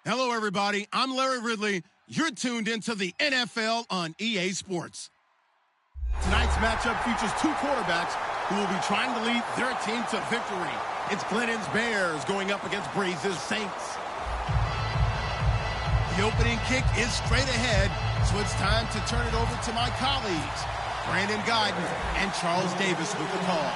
Hello, everybody. I'm Larry Ridley. You're tuned into the NFL on EA Sports. Tonight's matchup features two quarterbacks who will be trying to lead their team to victory. It's Glennon's Bears going up against Breeze's Saints. The opening kick is straight ahead, so it's time to turn it over to my colleagues, Brandon Guyton and Charles Davis with the call.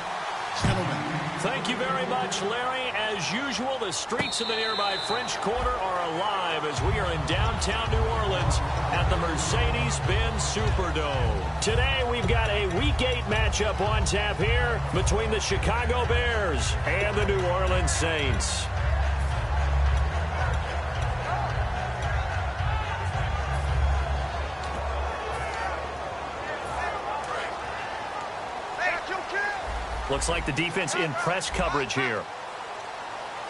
Gentlemen. Thank you very much, Larry. As usual, the streets of the nearby French Quarter are alive as we are in downtown New Orleans at the Mercedes-Benz Superdome. Today, we've got a Week 8 matchup on tap here between the Chicago Bears and the New Orleans Saints. Looks like the defense in press coverage here.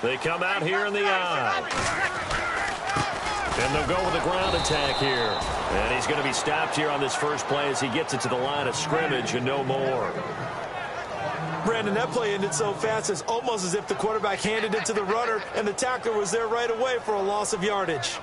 They come out here in the eye. And they'll go with the ground attack here. And he's going to be stopped here on this first play as he gets it to the line of scrimmage and no more. Brandon, that play ended so fast, it's almost as if the quarterback handed it to the runner and the tackler was there right away for a loss of yardage.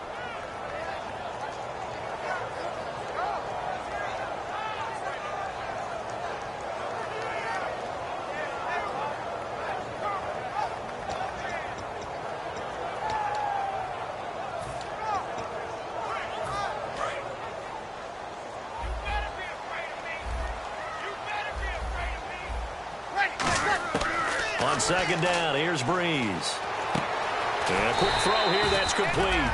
On second down, here's Breeze. And a quick throw here, that's complete.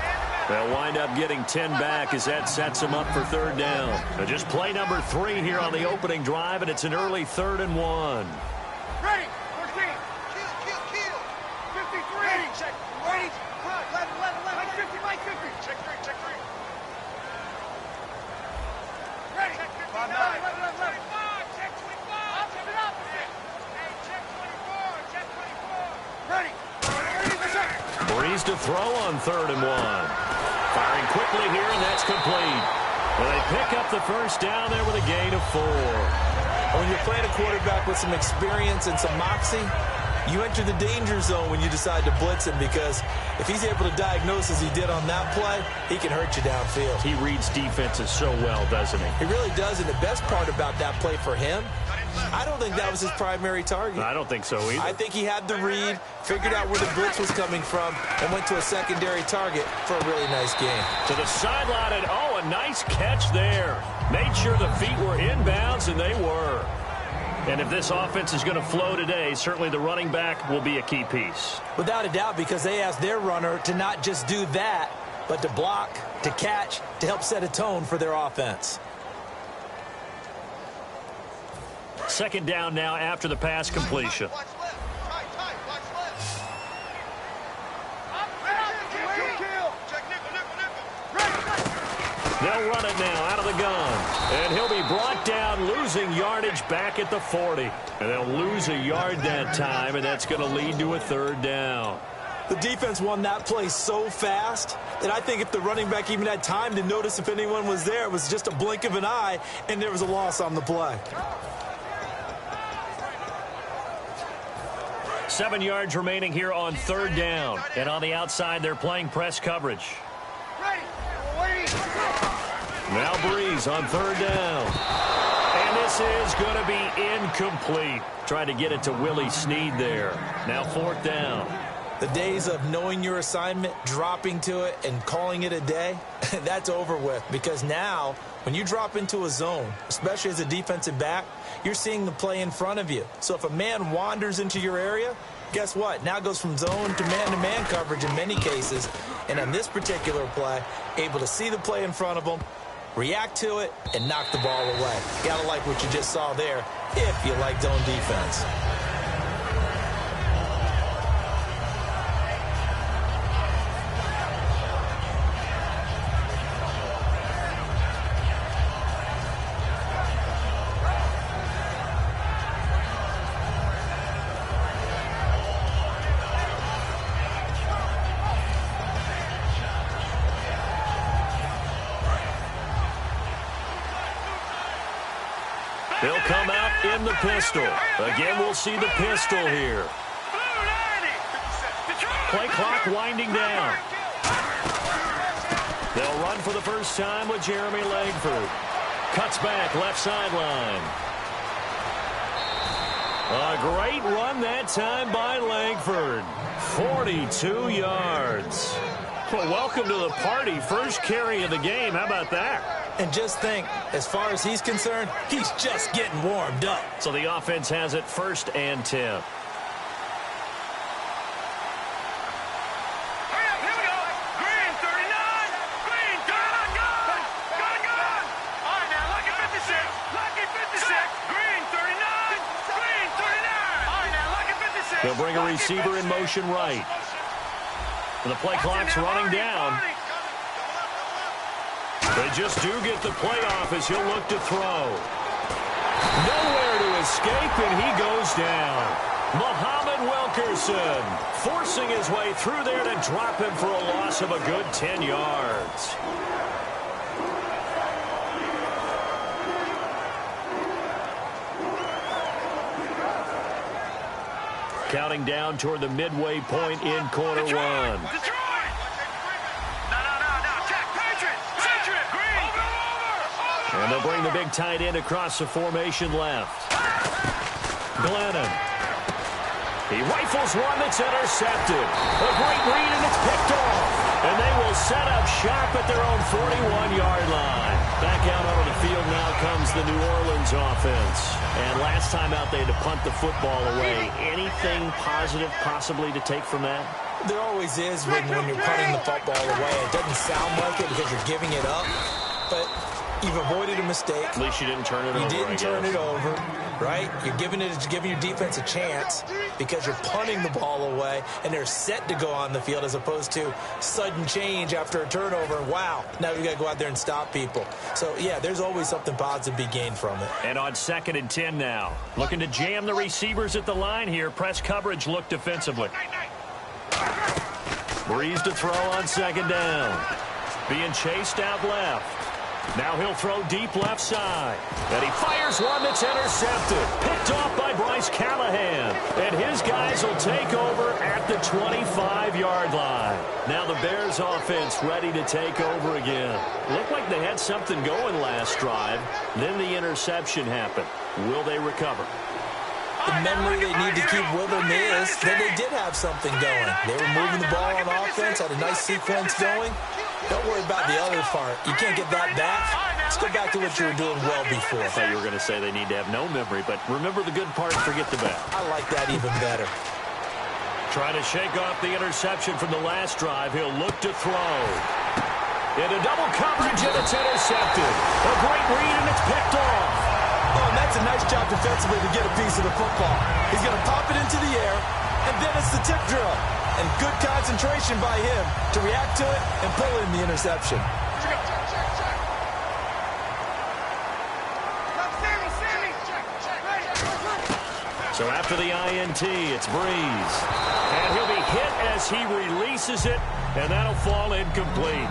They'll wind up getting 10 back as that sets them up for third down. Now just play number 3 here on the opening drive, and it's an early 3rd and 1. Ready, 14. Kill. 53. Ready, check. Ready, cut. 11. Mike 50. Check 3. Ready, check 59. 11. Check 25. Option it up. Hey, check 24. Check 24. Ready. Breeze to throw on 3rd and 1. Firing quickly here, and that's complete. Well, they pick up the first down there with a gain of 4. When you're playing a quarterback with some experience and some moxie, you enter the danger zone when you decide to blitz him, because if he's able to diagnose as he did on that play, he can hurt you downfield. He reads defenses so well, doesn't he? He really does, and the best part about that play for him, I don't think that was his primary target. I don't think so either. I think he had the read, figured out where the blitz was coming from, and went to a secondary target for a really nice game. To the sideline, and a nice catch there. Made sure the feet were inbounds, and they were. And if this offense is going to flow today, certainly the running back will be a key piece. Without a doubt, because they asked their runner to not just do that, but to block, to catch, to help set a tone for their offense. Second down now after the pass completion. They'll run it now out of the gun. And he'll be brought down, losing yardage back at the 40. And they'll lose a yard that time, and that's going to lead to a 3rd down. The defense won that play so fast that I think if the running back even had time to notice if anyone was there, it was just a blink of an eye, and there was a loss on the play. 7 yards remaining here on 3rd down. And on the outside, they're playing press coverage. Now Breeze on 3rd down. And this is going to be incomplete. Trying to get it to Willie Snead there. Now 4th down. The days of knowing your assignment, dropping to it, and calling it a day, that's over with. Because now, when you drop into a zone, especially as a defensive back, you're seeing the play in front of you. So if a man wanders into your area, guess what? Now it goes from zone to man coverage in many cases. And on this particular play, able to see the play in front of them, react to it, and knock the ball away. Gotta like what you just saw there if you like zone defense. They'll come out in the pistol. Again, we'll see the pistol here. Play clock winding down. They'll run for the first time with Jeremy Langford. Cuts back, left sideline. A great run that time by Langford. 42 yards. Well, welcome to the party. First carry of the game. How about that? And just think, as far as he's concerned, he's just getting warmed up. So the offense has it 1st and 10. They'll bring a receiver in motion right. The play clock's running down. They just do get the playoff as he'll look to throw. Nowhere to escape, and he goes down. Muhammad Wilkerson forcing his way through there to drop him for a loss of a good 10 yards. Counting down toward the midway point in quarter one. And they'll bring the big tight end across the formation left. Glennon. He rifles one that's intercepted. A great read, and it's picked off. And they will set up shop at their own 41-yard line. Back out onto the field now comes the New Orleans offense. And last time out, they had to punt the football away. Anything positive possibly to take from that? There always is when you're punting the football away. It doesn't sound like it because you're giving it up, but you've avoided a mistake. At least you didn't turn it over. You didn't turn it over, right? You're giving your defense a chance because you're punting the ball away, and they're set to go on the field as opposed to sudden change after a turnover. And wow, now we got to go out there and stop people. So, yeah, there's always something positive to be gained from it. And on 2nd and 10 now. Looking to jam the receivers at the line here. Press coverage look defensively. Breeze to throw on 2nd down. Being chased out left. Now he'll throw deep left side. And he fires one that's intercepted. Picked off by Bryce Callahan. And his guys will take over at the 25-yard line. Now the Bears offense ready to take over again. Looked like they had something going last drive. Then the interception happened. Will they recover? The memory they need to keep with them is that they did have something going. They were moving the ball on offense, had a nice sequence going. Don't worry about the other part. You can't get that back. Let's go back to what you were doing well before. I thought you were going to say they need to have no memory, but remember the good part, forget the bad. I like that even better. Trying to shake off the interception from the last drive. He'll look to throw. Into double coverage, and it's intercepted. A great read, and it's picked off. Oh, and that's a nice job defensively to get a piece of the football. He's going to pop it into the air, and then it's the tip drill. And good concentration by him to react to it and pull in the interception. So after the INT, it's Breeze. And he'll be hit as he releases it, and that'll fall incomplete.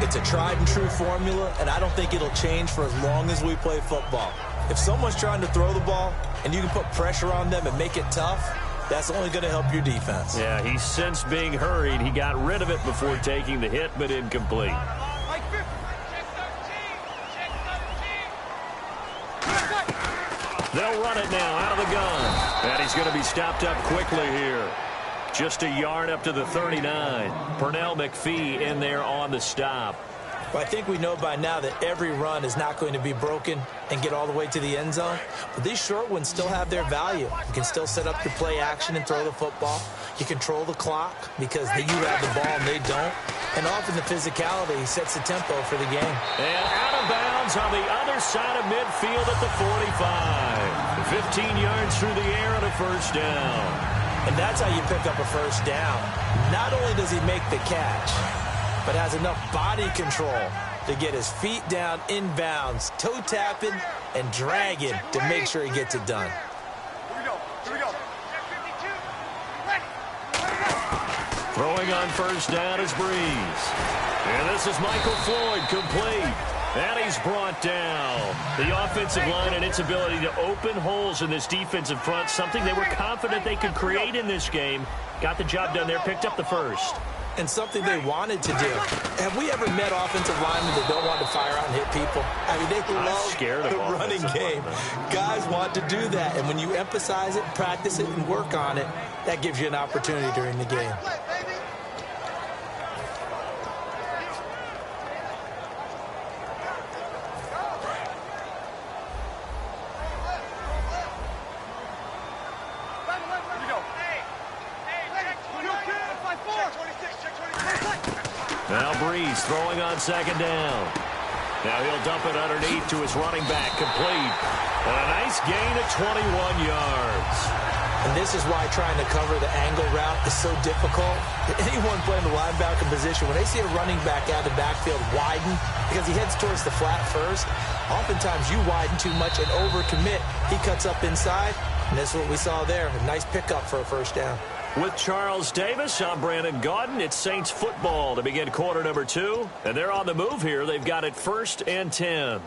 It's a tried-and-true formula, and I don't think it'll change for as long as we play football. If someone's trying to throw the ball and you can put pressure on them and make it tough, that's only going to help your defense. Yeah, he's since being hurried. He got rid of it before taking the hit, but incomplete. They'll run it now out of the gun. And he's going to be stopped up quickly here. Just a yard up to the 39. Pernell McPhee in there on the stop. Well, I think we know by now that every run is not going to be broken and get all the way to the end zone. But these short ones still have their value. You can still set up your play action and throw the football. You control the clock because you have the ball and they don't. And often the physicality sets the tempo for the game. And out of bounds on the other side of midfield at the 45. 15 yards through the air on a first down. And that's how you pick up a first down. Not only does he make the catch, but has enough body control to get his feet down inbounds, toe tapping and dragging to make sure he gets it done. Here we go. Throwing on first down is Breeze. And this is Michael Floyd complete. And he's brought down. The offensive line and its ability to open holes in this defensive front, something they were confident they could create in this game. Got the job done there, picked up the first. and something they wanted to do. Have we ever met offensive linemen that don't want to fire out and hit people? I mean, they love the running game. Guys want to do that, and when you emphasize it, practice it, and work on it, that gives you an opportunity during the game. Now Breeze throwing on second down. Now he'll dump it underneath to his running back, complete. And a nice gain of 21 yards. And this is why trying to cover the angle route is so difficult. Anyone playing the linebacker position, when they see a running back out of the backfield widen, because he heads towards the flat first, oftentimes you widen too much and overcommit. He cuts up inside, and that's what we saw there. A nice pickup for a first down. With Charles Davis, I'm Brandon Gaudin. It's Saints football to begin quarter number 2. And they're on the move here. They've got it 1st and 10.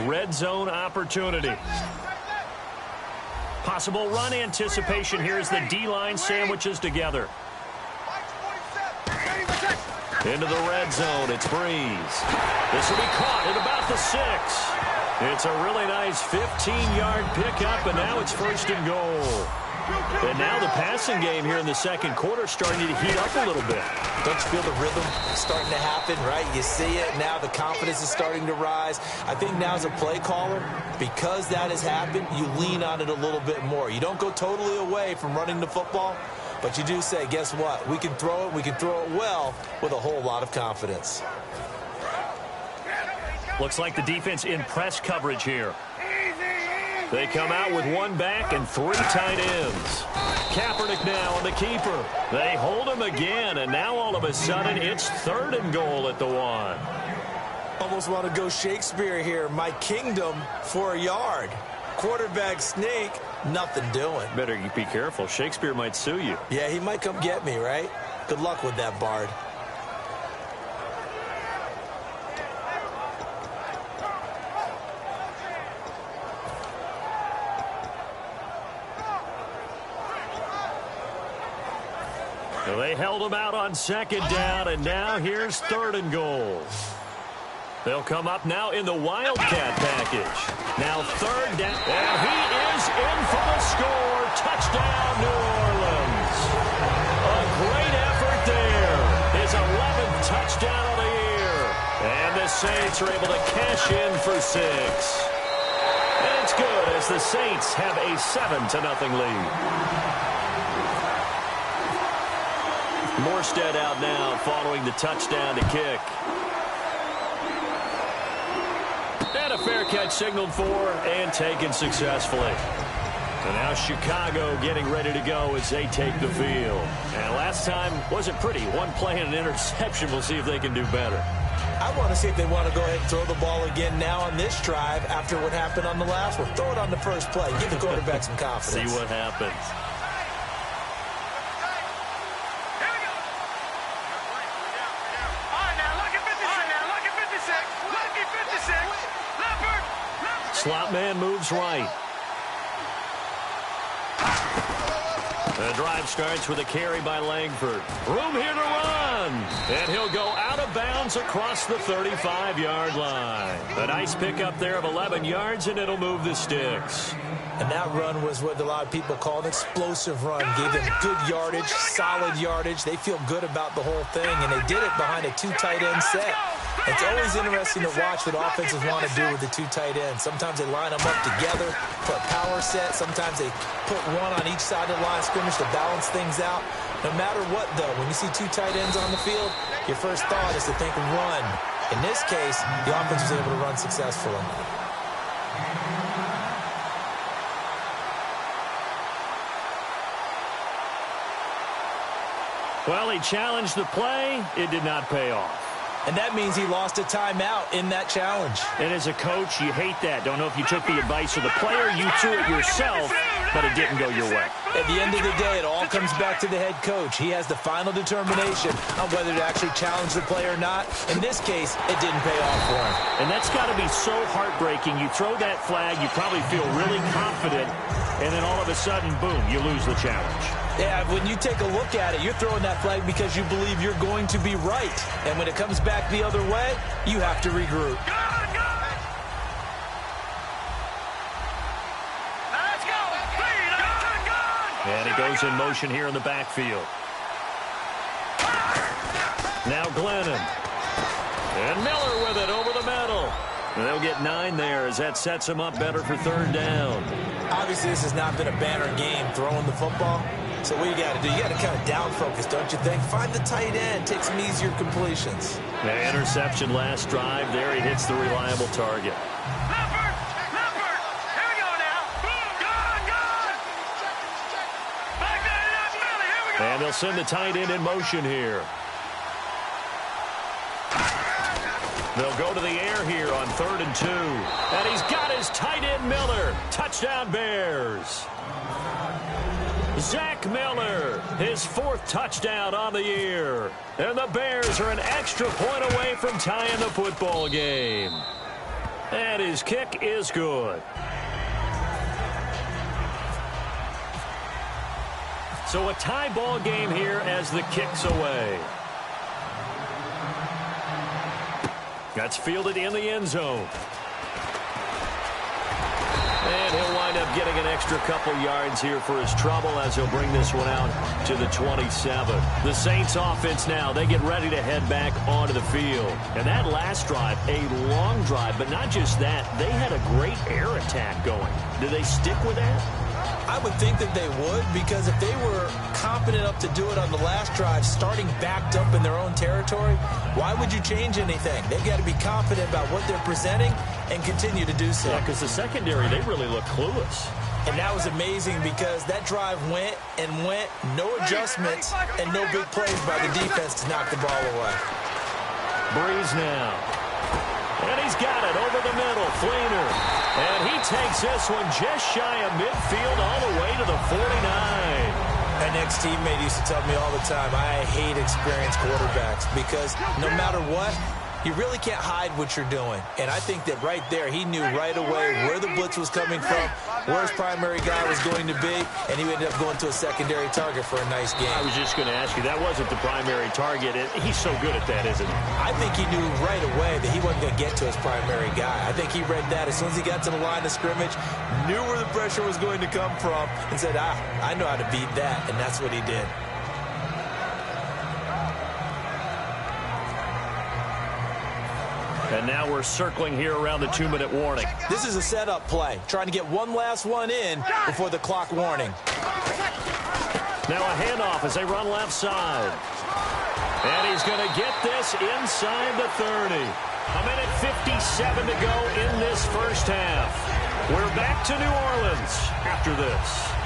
Red zone opportunity. Possible run anticipation here as the D-line sandwiches together. Into the red zone, it's Breeze. This will be caught at about the 6. It's a really nice 15-yard pickup, and now it's 1st and goal. And now the passing game here in the second quarter starting to heat up a little bit. Don't you feel the rhythm starting to happen, right? You see it now. The confidence is starting to rise. I think now as a play caller, because that has happened, you lean on it a little bit more. You don't go totally away from running the football, but you do say, guess what? We can throw it. We can throw it well with a whole lot of confidence. Looks like the defense in press coverage here. They come out with 1 back and 3 tight ends. Kaepernick now on the keeper. They hold him again, and now all of a sudden it's 3rd and goal at the 1. Almost want to go Shakespeare here. My kingdom for a yard. Quarterback sneak, nothing doing. Better be careful. Shakespeare might sue you. Yeah, he might come get me, right? Good luck with that, Bard. They held him out on 2nd down, and now here's 3rd and goal. They'll come up now in the Wildcat package. Now 3rd down, and he is in for the score. Touchdown, New Orleans. A great effort there. His 11th touchdown of the year. And the Saints are able to cash in for 6. And it's good as the Saints have a 7-0 lead. Morstead out now following the touchdown to kick. And a fair catch signaled for and taken successfully. So now Chicago getting ready to go as they take the field. And last time wasn't pretty. 1 play and an interception. We'll see if they can do better. I want to see if they want to go ahead and throw the ball again now on this drive after what happened on the last one. Throw it on the first play. Give the quarterback some confidence. See what happens. Slot man moves right. The drive starts with a carry by Langford. Room here to run. And he'll go out of bounds across the 35-yard line. A nice pickup there of 11 yards, and it'll move the sticks. And that run was what a lot of people call an explosive run. Gave them good yardage, solid yardage. They feel good about the whole thing, and they did it behind a 2 tight end set. It's always interesting to watch what offenses want to do with the 2 tight ends. Sometimes they line them up together for a power set. Sometimes they put one on each side of the line of scrimmage to balance things out. No matter what, though, when you see 2 tight ends on the field, your first thought is to think run. In this case, the offense was able to run successfully. Well, he challenged the play. It did not pay off. and that means he lost a timeout in that challenge. And as a coach, you hate that. Don't know if you took the advice of the player, you threw it yourself, but it didn't go your way. At the end of the day, it all comes back to the head coach. He has the final determination on whether to actually challenge the play or not. In this case, it didn't pay off for him. And that's got to be so heartbreaking. You throw that flag, you probably feel really confident, and then all of a sudden, boom, you lose the challenge. Yeah, when you take a look at it, you're throwing that flag because you believe you're going to be right. And when it comes back the other way, you have to regroup. And he goes in motion here in the backfield. Now Glennon. And Miller with it over the middle. And they'll get 9 there as that sets him up better for 3rd down. Obviously, this has not been a banner game throwing the football. So what you got to do, you got to kind of down focus, don't you think? Find the tight end, take some easier completions. The interception last drive there. He hits the reliable target. And they'll send the tight end in motion here. They'll go to the air here on 3rd and 2. And he's got his tight end Miller. Touchdown Bears. Zach Miller, his 4th touchdown on the year. And the Bears are an extra point away from tying the football game. And his kick is good. So a tie ball game here as the kick's away. That's fielded in the end zone. And he'll wind up getting an extra couple yards here for his trouble as he'll bring this one out to the 27. The Saints offense now, they get ready to head back onto the field. And that last drive, a long drive, but not just that, they had a great air attack going. Do they stick with that? I would think that they would, because if they were confident enough to do it on the last drive, starting backed up in their own territory, why would you change anything? They've got to be confident about what they're presenting and continue to do so. Yeah, because the secondary, they really look clueless. And that was amazing because that drive went and went, no adjustments, and no big plays by the defense to knock the ball away. Breeze now. And he's got it over the middle. Fleener. And he takes this one just shy of midfield all the way to the 49. My next teammate used to tell me all the time, I hate experienced quarterbacks because no matter what, you really can't hide what you're doing. And I think that right there, he knew right away where the blitz was coming from, where his primary guy was going to be, and he ended up going to a secondary target for a nice game. I was just going to ask you, that wasn't the primary target. He's so good at that, isn't he? I think he knew right away that he wasn't going to get to his primary guy. I think he read that as soon as he got to the line of scrimmage, knew where the pressure was going to come from, and said, I know how to beat that, and that's what he did. And now we're circling here around the 2-minute warning. This is a setup play, trying to get one last one in before the clock warning. Now a handoff as they run left side. And he's going to get this inside the 30. A minute 57 to go in this first half. We're back to New Orleans after this.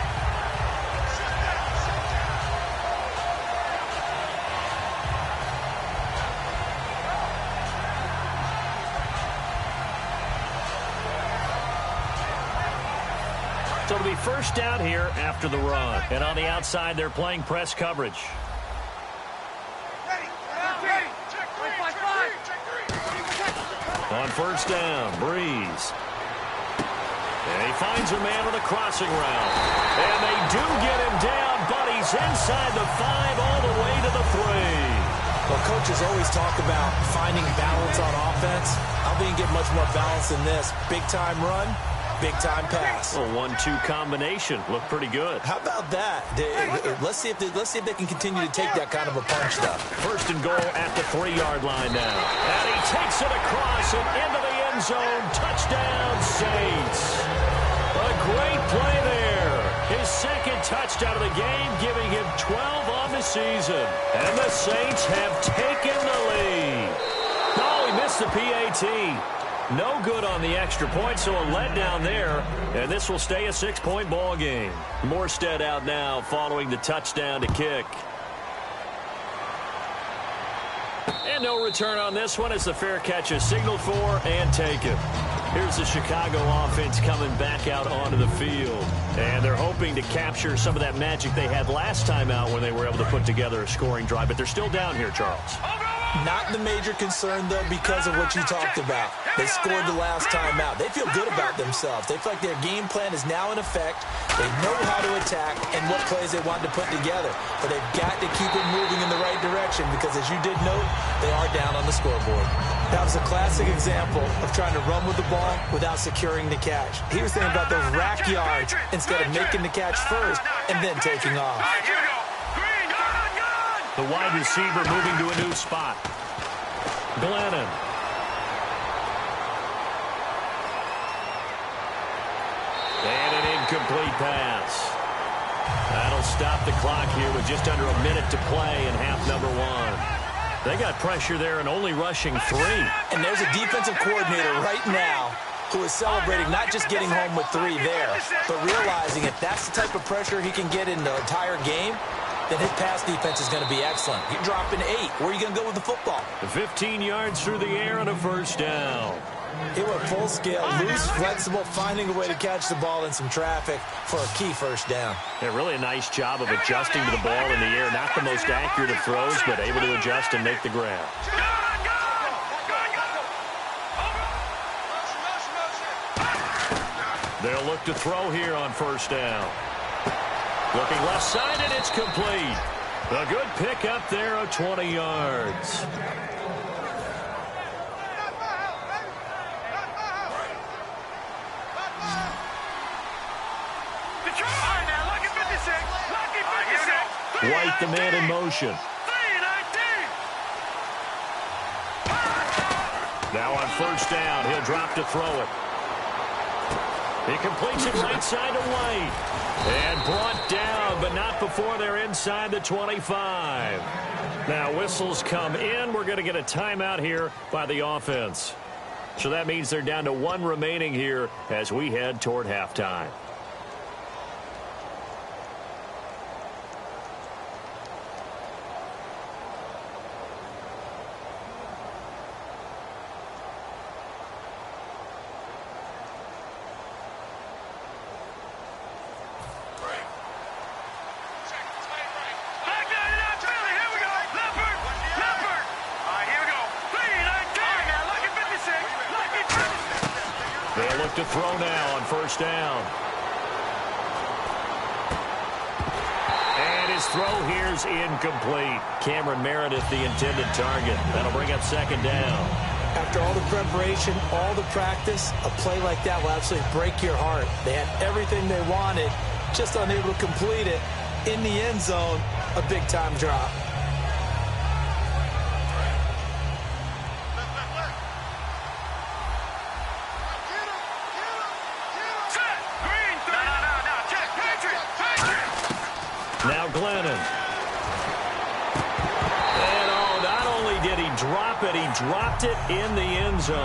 So it'll be first down here after the run. And on the outside, they're playing press coverage. On first down, Breeze. And he finds a man with a crossing route. And they do get him down, but he's inside the 5 all the way to the 3. Well, coaches always talk about finding balance on offense. I don't think you get much more balance than this. Big-time run. Big-time pass. A 1-2 combination. Looked pretty good. How about that? Let's see if they can continue to take that kind of a punch, though. First and goal at the 3-yard line now. And he takes it across and into the end zone. Touchdown, Saints. A great play there. His second touchdown of the game, giving him 12 on the season. And the Saints have taken the lead. Oh, he missed the PAT. No good on the extra point, so a letdown there. And this will stay a 6-point ball game. Morstead out now following the touchdown to kick. And no return on this one as the fair catch is signaled for and taken. Here's the Chicago offense coming back out onto the field. And they're hoping to capture some of that magic they had last time out when they were able to put together a scoring drive. But they're still down here, Charles. Not the major concern, though, because of what you talked about. They scored the last time out. They feel good about themselves. They feel like their game plan is now in effect. They know how to attack and what plays they want to put together. But they've got to keep it moving in the right direction because, as you did note, they are down on the scoreboard. That was a classic example of trying to run with the ball without securing the catch. He was thinking about those rack yards instead of making the catch first and then taking off. The wide receiver moving to a new spot. Glennon. And an incomplete pass. That'll stop the clock here with just under a minute to play in half number one. They got pressure there and only rushing 3. And there's a defensive coordinator right now who is celebrating not just getting home with 3 there, but realizing if that's the type of pressure he can get in the entire game, then his pass defense is going to be excellent. You're dropping 8. Where are you going to go with the football? 15 yards through the air and a first down. He went full scale, loose, flexible, finding a way to catch the ball in some traffic for a key first down. Yeah, really a nice job of adjusting to the ball in the air. Not the most accurate of throws, but able to adjust and make the grab. They'll look to throw here on first down. Looking left side, and it's complete. A good pick up there of 20 yards. White, the man in motion. Now on first down, he'll drop to throw it. He completes it right side to White. And brought down, but not before they're inside the 25. Now whistles come in. We're going to get a timeout here by the offense. So that means they're down to 1 remaining here as we head toward halftime. They'll look to throw now on first down. And his throw here's incomplete. Cameron Meredith, the intended target. That'll bring up second down. After all the preparation, all the practice, a play like that will absolutely break your heart. They had everything they wanted, just unable to complete it. In the end zone, a big-time drop. Now Glennon. And not only did he drop it, he dropped it in the end zone.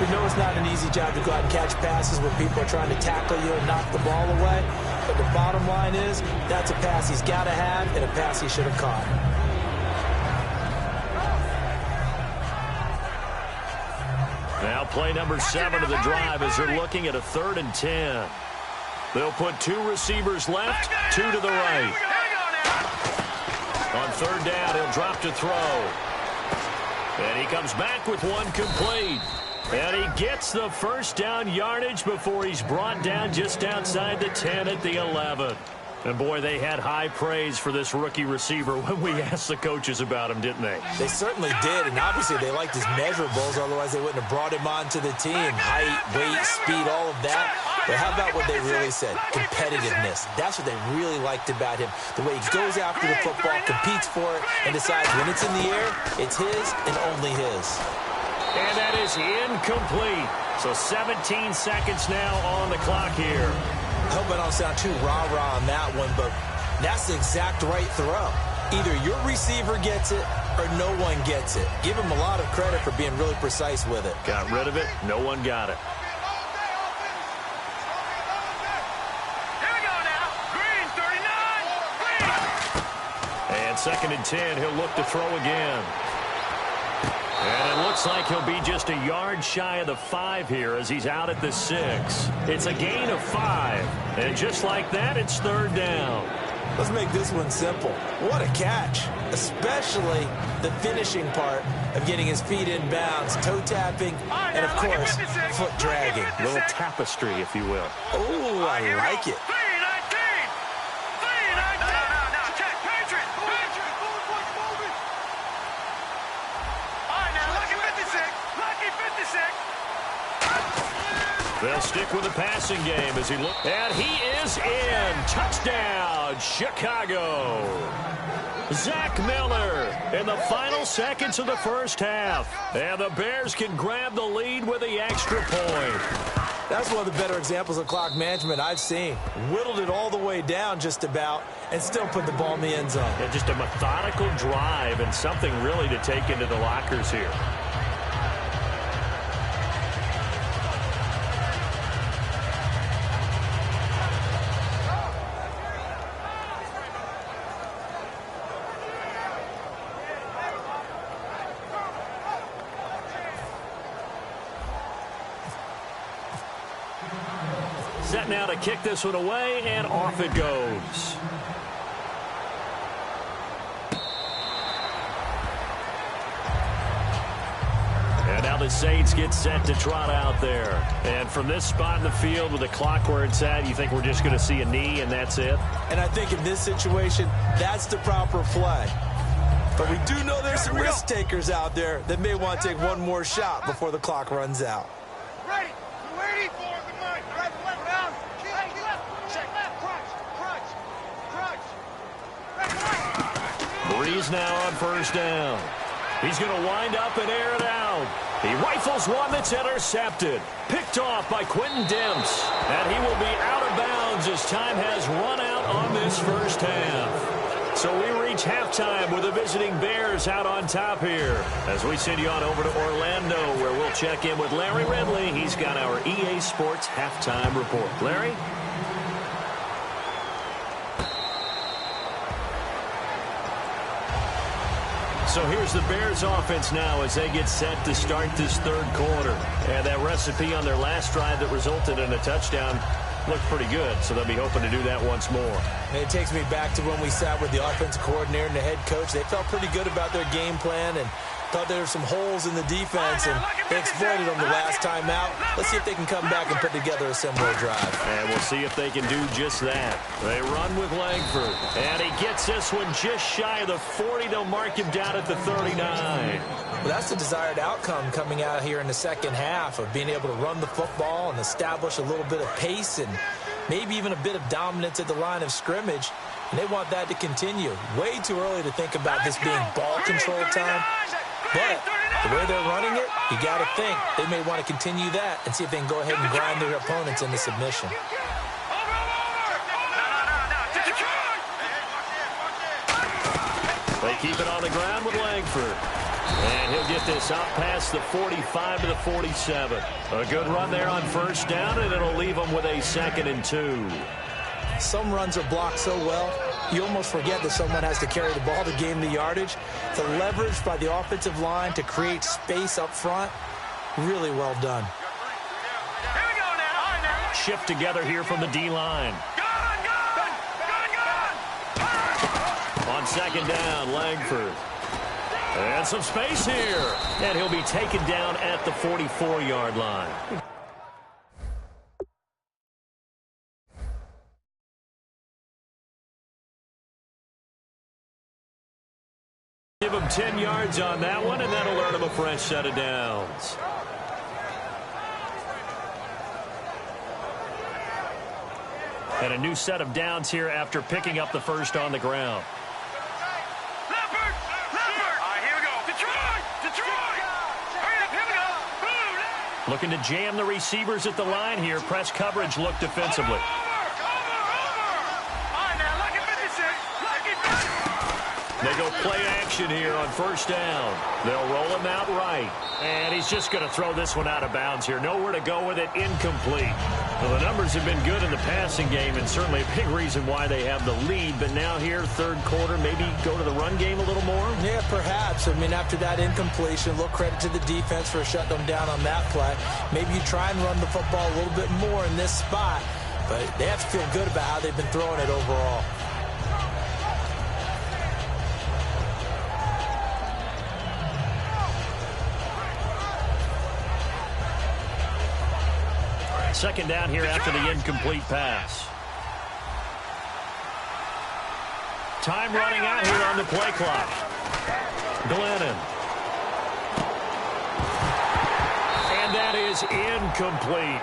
We know it's not an easy job to go out and catch passes when people are trying to tackle you and knock the ball away. But the bottom line is, that's a pass he's got to have and a pass he should have caught. Now play number 7 of the drive as they're looking at a 3rd and 10. They'll put 2 receivers left, 2 to the right. On 3rd down, he'll drop to throw. And he comes back with 1 complete. And he gets the first down yardage before he's brought down just outside the 10 at the 11. And, boy, they had high praise for this rookie receiver when we asked the coaches about him, didn't they? They certainly did, and obviously they liked his measurables, otherwise they wouldn't have brought him onto the team. Height, weight, speed, all of that. But how about what they really said? Competitiveness. That's what they really liked about him. The way he goes after the football, competes for it, and decides when it's in the air, it's his and only his. And that is incomplete. So 17 seconds now on the clock here. I hope I don't sound too rah-rah on that one, but that's the exact right throw. Either your receiver gets it or no one gets it. Give him a lot of credit for being really precise with it. Got rid of it. No one got it. 2nd and 10. He'll look to throw again. And it looks like he'll be just a yard shy of the 5 here as he's out at the 6. It's a gain of 5. And just like that, it's 3rd down. Let's make this one simple. What a catch, especially the finishing part of getting his feet in bounds, toe tapping, and of course, foot dragging. A little tapestry, if you will. Oh, I like it. They'll stick with the passing game as he looks. And he is in. Touchdown, Chicago. Zach Miller in the final seconds of the first half. And the Bears can grab the lead with the extra point. That's one of the better examples of clock management I've seen. Whittled it all the way down just about and still put the ball in the end zone. Yeah, just a methodical drive and something really to take into the lockers here. Set now to kick this one away, and off it goes. And now the Saints get set to trot out there. And from this spot in the field with the clock where it's at, you think we're just going to see a knee and that's it? And I think in this situation, that's the proper play. But we do know there's some risk takers out there that may want to take one more shot before the clock runs out. Ready. We're waiting for it. Right, left, down. Hey, left. Check left. Crunch. Breeze now on 1st down. He's going to wind up and air it out. He rifles one that's intercepted. Picked off by Quentin Demps. And he will be out of bounds as time has run out on this first half. So we reach halftime with the visiting Bears out on top here. As we send you on over to Orlando, where we'll check in with Larry Ridley. He's got our EA Sports halftime report. Larry? So here's the Bears offense now as they get set to start this 3rd quarter. And that recipe on their last drive that resulted in a touchdown looked pretty good, so they'll be hoping to do that once more. And it takes me back to when we sat with the offensive coordinator and the head coach. They felt pretty good about their game plan and thought there were some holes in the defense, and they exploited them the last time out. Let's see if they can come back and put together a similar drive. And we'll see if they can do just that. They run with Langford, and he gets this one just shy of the 40. They'll mark him down at the 39. Well, that's the desired outcome coming out here in the second half of being able to run the football and establish a little bit of pace and maybe even a bit of dominance at the line of scrimmage. And they want that to continue. Way too early to think about this being ball control time. But the way they're running it, you got to think they may want to continue that and see if they can go ahead and grind their opponents into submission. They keep it on the ground with Langford. And he'll get this out past the 45 to the 47. A good run there on 1st down, and it'll leave them with a 2nd and 2. Some runs are blocked so well, you almost forget that someone has to carry the ball to gain the yardage. The leverage by the offensive line to create space up front, really well done. Here we go now. Shift together here from the D-line. On 2nd down, Langford. And some space here. And he'll be taken down at the 44-yard line. Give him 10 yards on that one, and that'll earn him a fresh set of downs. And a new set of downs here after picking up the first on the ground. Leopard! All right, here we go. Detroit! Hurry up, here we go. Looking to jam the receivers at the line here. Press coverage look defensively. Over! All right, now, lucky 56. Lucky 56. They go play action here on 1st down. They'll roll him out right. And he's just going to throw this one out of bounds here. Nowhere to go with it. Incomplete. Well, the numbers have been good in the passing game, and certainly a big reason why they have the lead. But now here, third quarter, maybe go to the run game a little more? Yeah, perhaps. I mean, after that incompletion, a little credit to the defense for shutting them down on that play. Maybe you try and run the football a little bit more in this spot, but they have to feel good about how they've been throwing it overall. Second down here after the incomplete pass. Time running out here on the play clock. Glennon. And that is incomplete.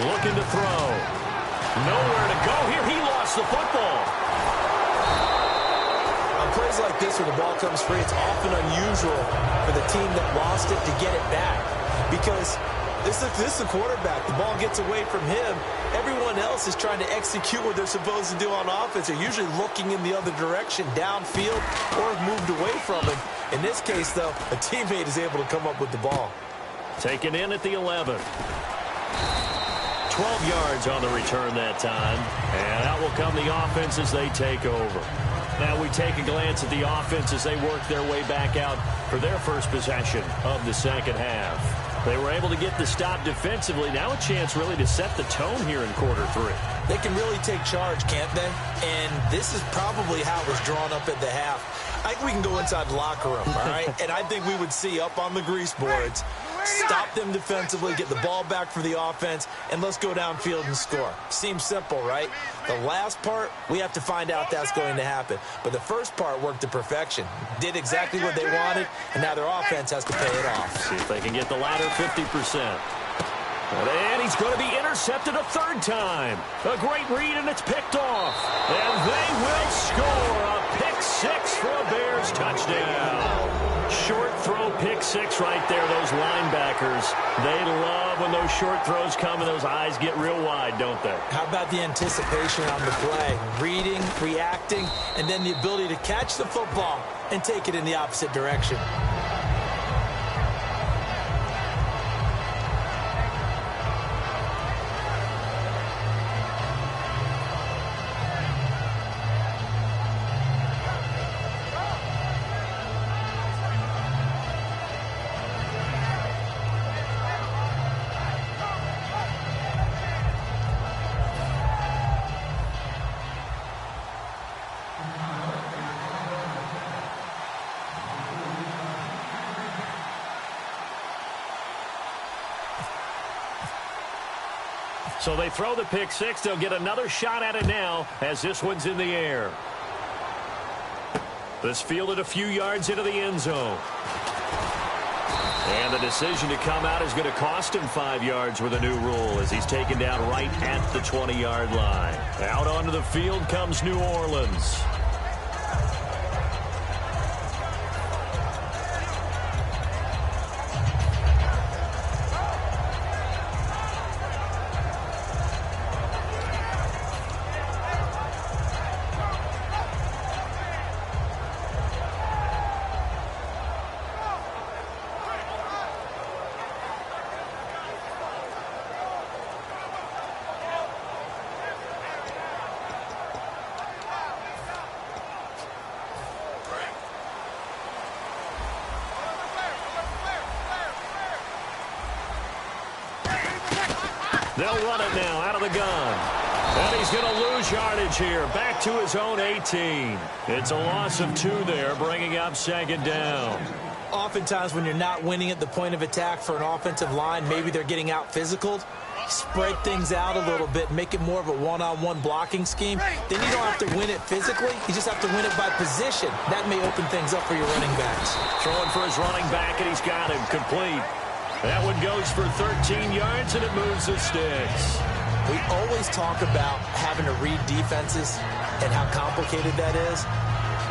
Looking to throw. Nowhere to go here. He lost the football. On plays like this where the ball comes free, it's often unusual for the team that lost it to get it back. Because this is the quarterback. The ball gets away from him. Everyone else is trying to execute what they're supposed to do on offense. They're usually looking in the other direction, downfield, or have moved away from him. In this case, though, a teammate is able to come up with the ball. Taken in at the 11. 12 yards on the return that time. And out will come the offense as they take over. Now we take a glance at the offense as they work their way back out for their first possession of the second half. They were able to get the stop defensively. Now a chance really to set the tone here in quarter three. They can really take charge, can't they? And this is probably how it was drawn up at the half. I think we can go inside the locker room, all right? And I think we would see up on the grease boards, stop them defensively, get the ball back for the offense, and let's go downfield and score. Seems simple, right? The last part, we have to find out that's going to happen. But the first part worked to perfection. Did exactly what they wanted, and now their offense has to pay it off. See if they can get the latter 50%. And he's going to be intercepted a third time. A great read, and it's picked off. And they will score a pick six for a Bears touchdown. Short throw pick six right there. Those linebackers, they love when those short throws come and those eyes get real wide, don't they? How about the anticipation on the play? Reading, reacting, and then the ability to catch the football and take it in the opposite direction. So they throw the pick six. They'll get another shot at it now as this one's in the air. This fielded a few yards into the end zone. And the decision to come out is going to cost him 5 yards with a new rule as he's taken down right at the 20-yard line. Out onto the field comes New Orleans. They'll run it now out of the gun. And he's going to lose yardage here. Back to his own 18. It's a loss of 2 there, bringing up second down. Oftentimes when you're not winning at the point of attack for an offensive line, maybe they're getting out physical. Spread things out a little bit, make it more of a one-on-one blocking scheme. Then you don't have to win it physically. You just have to win it by position. That may open things up for your running backs. Throwing for his running back, and he's got him complete. That one goes for 13 yards, and it moves the sticks. We always talk about having to read defenses and how complicated that is.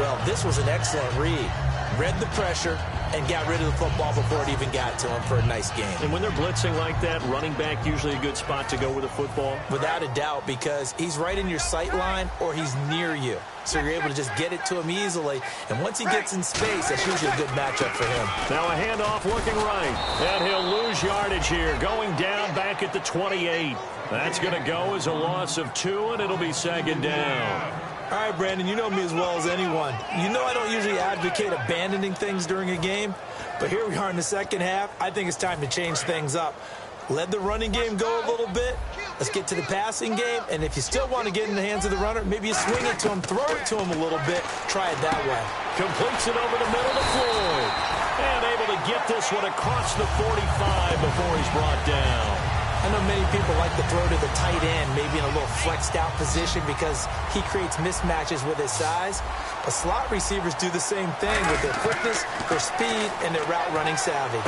Well, this was an excellent read. Read the pressure and got rid of the football before it even got to him for a nice game. And when they're blitzing like that, running back usually a good spot to go with the football? Without a doubt, because he's right in your sight line or he's near you. So you're able to just get it to him easily. And once he gets in space, that's usually a good matchup for him. Now a handoff looking right. And he'll lose yardage here. Going down back at the 28. That's going to go as a loss of 2, and it'll be second down. All right, Brandon, you know me as well as anyone. You know I don't usually advocate abandoning things during a game. But here we are in the second half. I think it's time to change things up. Let the running game go a little bit. Let's get to the passing game. And if you still want to get in the hands of the runner, maybe you swing it to him, throw it to him a little bit. Try it that way. Completes it over the middle to Floyd. And able to get this one across the 45 before he's brought down. I know many people like to throw to the tight end, maybe in a little flexed out position because he creates mismatches with his size. But slot receivers do the same thing with their quickness, their speed, and their route running savvy.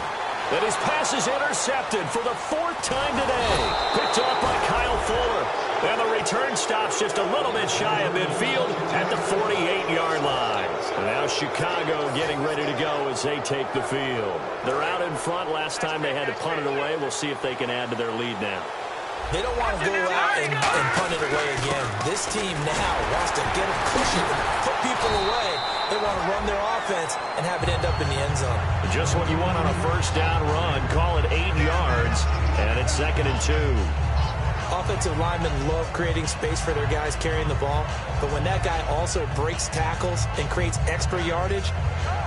And his pass is intercepted for the 4th time today. Picked up by Kyle Fuller. And the return stops just a little bit shy of midfield at the 48-yard line. And now Chicago getting ready to go as they take the field. They're out in front. Last time they had to punt it away. We'll see if they can add to their lead now. They don't want to go out and punt it away again. This team now wants to get a cushion, put people away. They want to run their offense and have it end up in the end zone. Just what you want on a first down run. Call it 8 yards, and it's 2nd and 2. Offensive linemen love creating space for their guys carrying the ball, but when that guy also breaks tackles and creates extra yardage,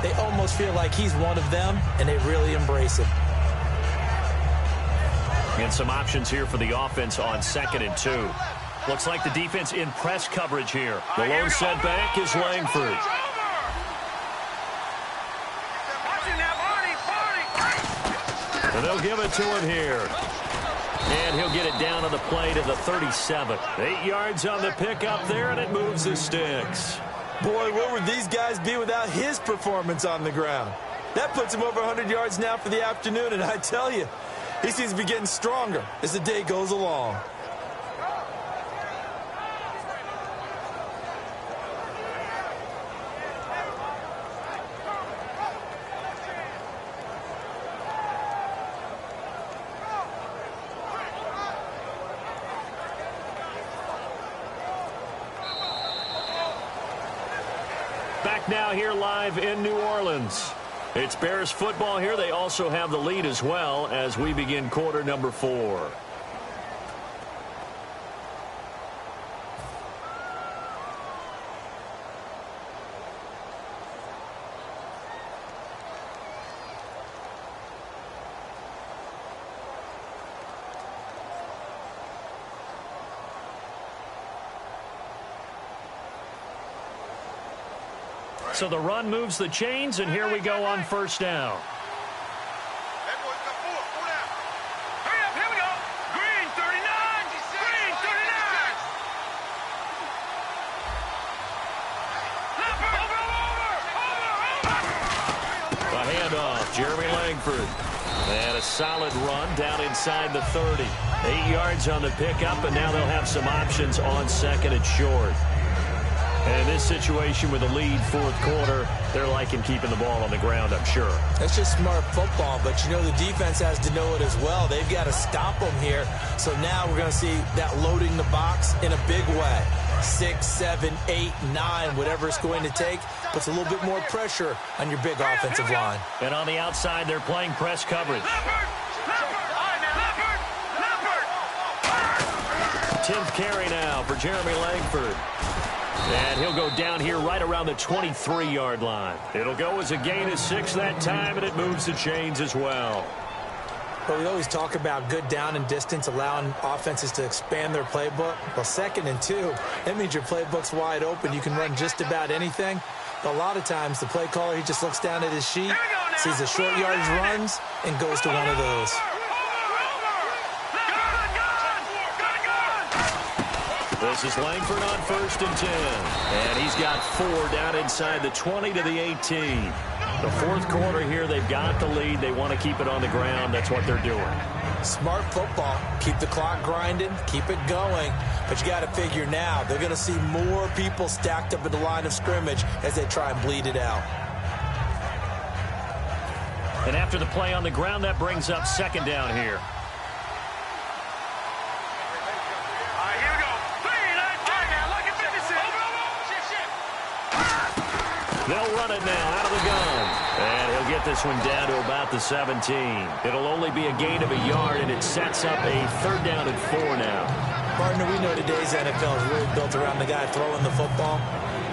they almost feel like he's one of them, and they really embrace it. And some options here for the offense on 2nd and 2. Looks like the defense in press coverage here. The lone setback is Langford. And they'll give it to him here. And he'll get it down on the play to the 37. 8 yards on the pickup there, and it moves the sticks. Boy, where would these guys be without his performance on the ground? That puts him over 100 yards now for the afternoon, and I tell you, he seems to be getting stronger as the day goes along. Back now here live in New Orleans. It's Bears football here. They also have the lead as well as we begin quarter number 4. So the run moves the chains, and here we go on first down. Here we go. Green 39. Green 39. A handoff, Jeremy Langford. And a solid run down inside the 30. 8 yards on the pickup, and now they'll have some options on 2nd and short. And in this situation with the lead 4th quarter, they're liking keeping the ball on the ground, I'm sure. That's just smart football, but you know the defense has to know it as well. They've got to stop them here. So now we're going to see that loading the box in a big way. 6, 7, 8, 9, whatever it's going to take, puts a little bit more pressure on your big offensive line. And on the outside, they're playing press coverage. 10th carry now for Jeremy Langford. And he'll go down here right around the 23-yard line. It'll go as a gain of 6 that time, and it moves the chains as well. Well, we always talk about good down and distance, allowing offenses to expand their playbook. Well, 2nd and 2, that means your playbook's wide open. You can run just about anything. But a lot of times, the play caller, he just looks down at his sheet, sees the short yardage runs, and goes to one of those. This is Langford on 1st and 10. And he's got 4 down inside the 20 to the 18. The 4th quarter here, they've got the lead. They want to keep it on the ground. That's what they're doing. Smart football. Keep the clock grinding. Keep it going. But you got to figure now, they're going to see more people stacked up at the line of scrimmage as they try and bleed it out. And after the play on the ground, that brings up second down here. They'll run it now out of the gun. And he'll get this one down to about the 17. It'll only be a gain of a yard, and it sets up a 3rd down and 4 now. Partner, we know today's NFL is really built around the guy throwing the football.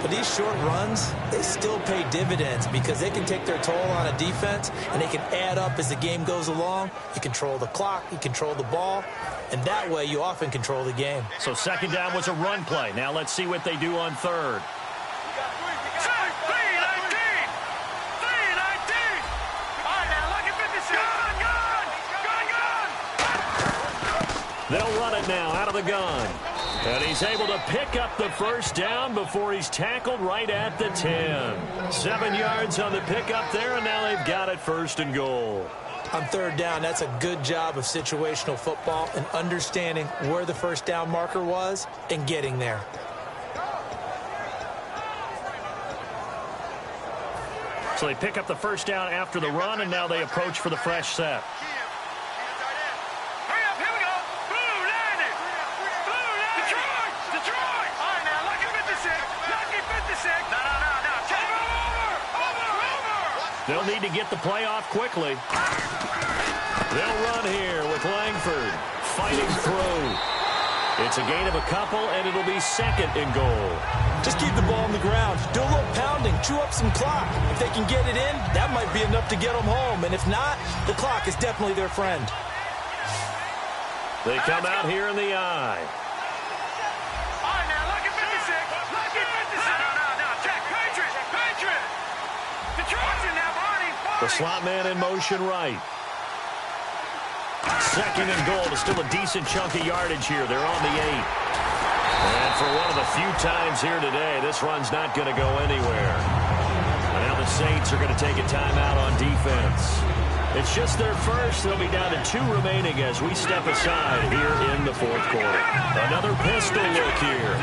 But these short runs, they still pay dividends because they can take their toll on a defense, and they can add up as the game goes along. You control the clock, you control the ball, and that way you often control the game. So second down was a run play. Now let's see what they do on 3rd. They'll run it now out of the gun. And he's able to pick up the 1st down before he's tackled right at the 10. 7 yards on the pickup there, and now they've got it 1st and goal. On 3rd down, that's a good job of situational football and understanding where the 1st down marker was and getting there. So they pick up the 1st down after the run, and now they approach for the fresh set. They'll need to get the play off quickly. They'll run here with Langford fighting through. It's a gain of a couple, and it'll be 2nd and goal. Just keep the ball on the ground. Do a little pounding. Chew up some clock. If they can get it in, that might be enough to get them home. And if not, the clock is definitely their friend. They come out here in the eye. The slot man in motion right. 2nd and goal. It's still a decent chunk of yardage here. They're on the 8. And for one of the few times here today, this run's not going to go anywhere. And now the Saints are going to take a timeout on defense. It's just their first. They'll be down to 2 remaining as we step aside here in the 4th quarter. Another pistol look here.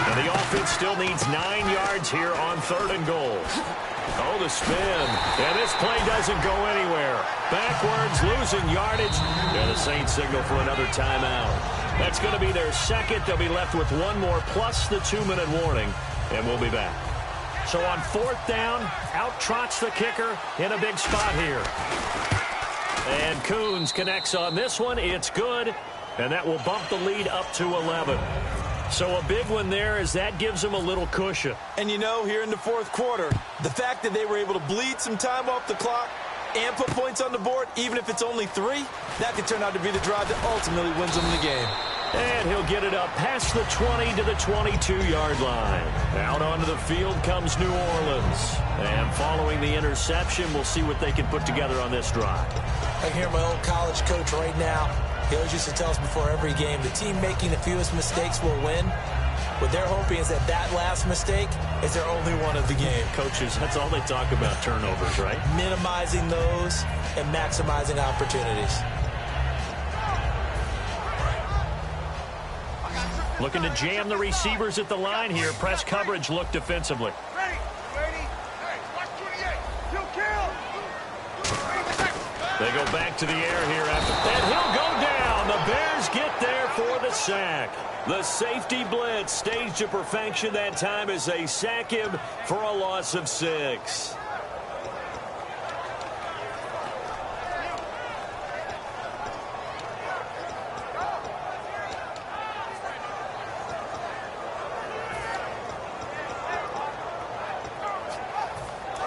And the offense still needs 9 yards here on 3rd and goal. Oh, the spin. And this play doesn't go anywhere. Backwards, losing yardage. And the Saints signal for another timeout. That's going to be their 2nd. They'll be left with 1 more plus the 2-minute warning. And we'll be back. So on 4th down, out trots the kicker in a big spot here. And Coons connects on this one. It's good. And that will bump the lead up to 11. So a big one there as that gives them a little cushion. And you know, here in the 4th quarter, the fact that they were able to bleed some time off the clock and put points on the board, even if it's only 3, that could turn out to be the drive that ultimately wins them the game. And he'll get it up past the 20 to the 22-yard line. Out onto the field comes New Orleans. And following the interception, we'll see what they can put together on this drive. I hear my old college coach right now. He always used to tell us before every game, the team making the fewest mistakes will win. What they're hoping is that that last mistake is their only one of the game. Coaches, that's all they talk about, turnovers, right? Minimizing those and maximizing opportunities. Looking to jam the receivers at the line here. Press coverage look defensively. Ready. Hey, watch 28. He'll kill. They go back to the air here after. And he'll go down. The Bears get there for the sack. The safety blitz staged to perfection that time as they sack him for a loss of 6.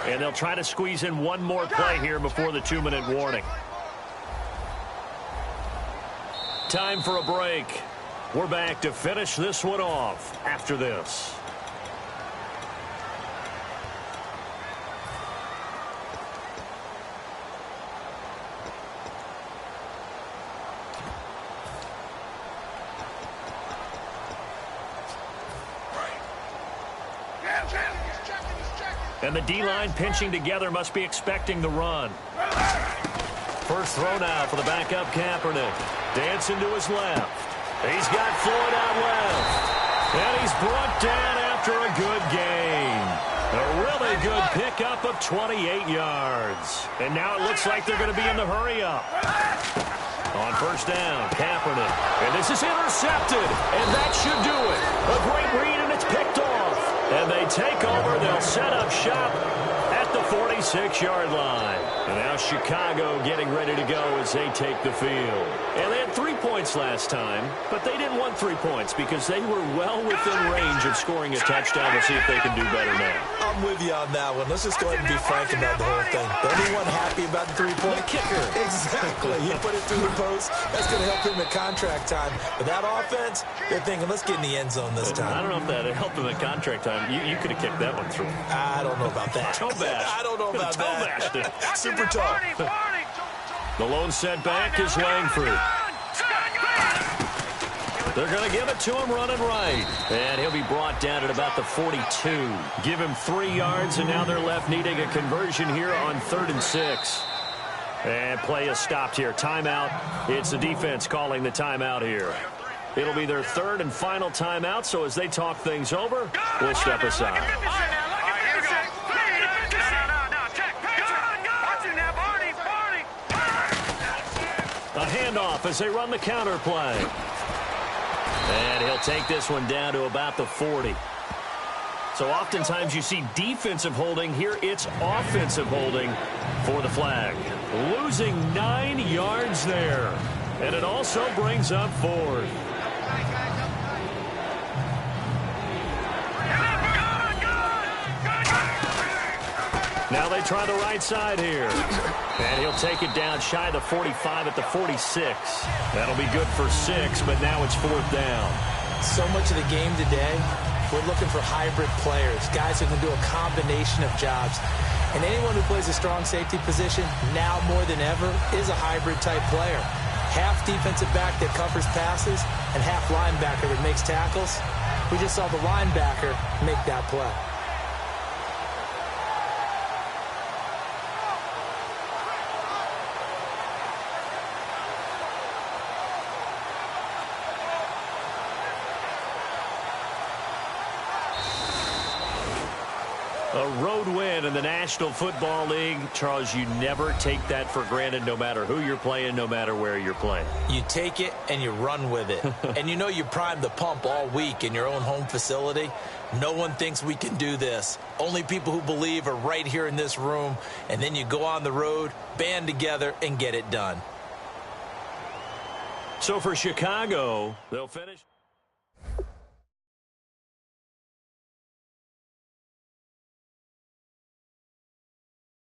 And they'll try to squeeze in one more play here before the 2-minute warning. Time for a break. We're back to finish this one off after this. And the D-line pinching together must be expecting the run. First throw now for the backup Kaepernick. Dancing to his left. He's got Floyd out left. And he's brought down after a good gain. A really good pickup of 28 yards. And now it looks like they're going to be in the hurry-up. On first down, Kaepernick. And this is intercepted. And that should do it. A great read, and it's picked off. And they take over. They'll set up shop at the 46-yard line. And now Chicago getting ready to go as they take the field. And they had 3 points last time, but they didn't want 3 points because they were well within range of scoring a touchdown. To see if they can do better now. I'm with you on that one. Let's just go ahead and be frank about the whole thing. The only one happy about the 3-point? The kicker. Exactly. He put it through the post. That's going to help him at contract time. But that offense, they're thinking, let's get in the end zone this time. I don't know if that helped him at contract time. You could have kicked that one through. I don't know about that. Toe bash. I don't know about that. Toe bashed it. Super tough. The lone setback is Langford. They're going to give it to him running right. And he'll be brought down at about the 42. Give him 3 yards, and now they're left needing a conversion here on 3rd and 6. And play is stopped here. Timeout. It's the defense calling the timeout here. It'll be their 3rd and final timeout, so as they talk things over, we'll step aside. A handoff as they run the counter play. And he'll take this one down to about the 40. So oftentimes you see defensive holding. Here it's offensive holding for the flag. Losing 9 yards there. And it also brings up 4th. Now they try the right side here. And he'll take it down shy of the 45 at the 46. That'll be good for 6, but now it's 4th down. So much of the game today, we're looking for hybrid players, guys who can do a combination of jobs. And anyone who plays a strong safety position, now more than ever, is a hybrid-type player. Half defensive back that covers passes and half linebacker that makes tackles. We just saw the linebacker make that play. A road win in the National Football League. Charles, you never take that for granted no matter who you're playing, no matter where you're playing. You take it and you run with it. And you know you primed the pump all week in your own home facility. No one thinks we can do this. Only people who believe are right here in this room. And then you go on the road, band together, and get it done. So for Chicago, they'll finish.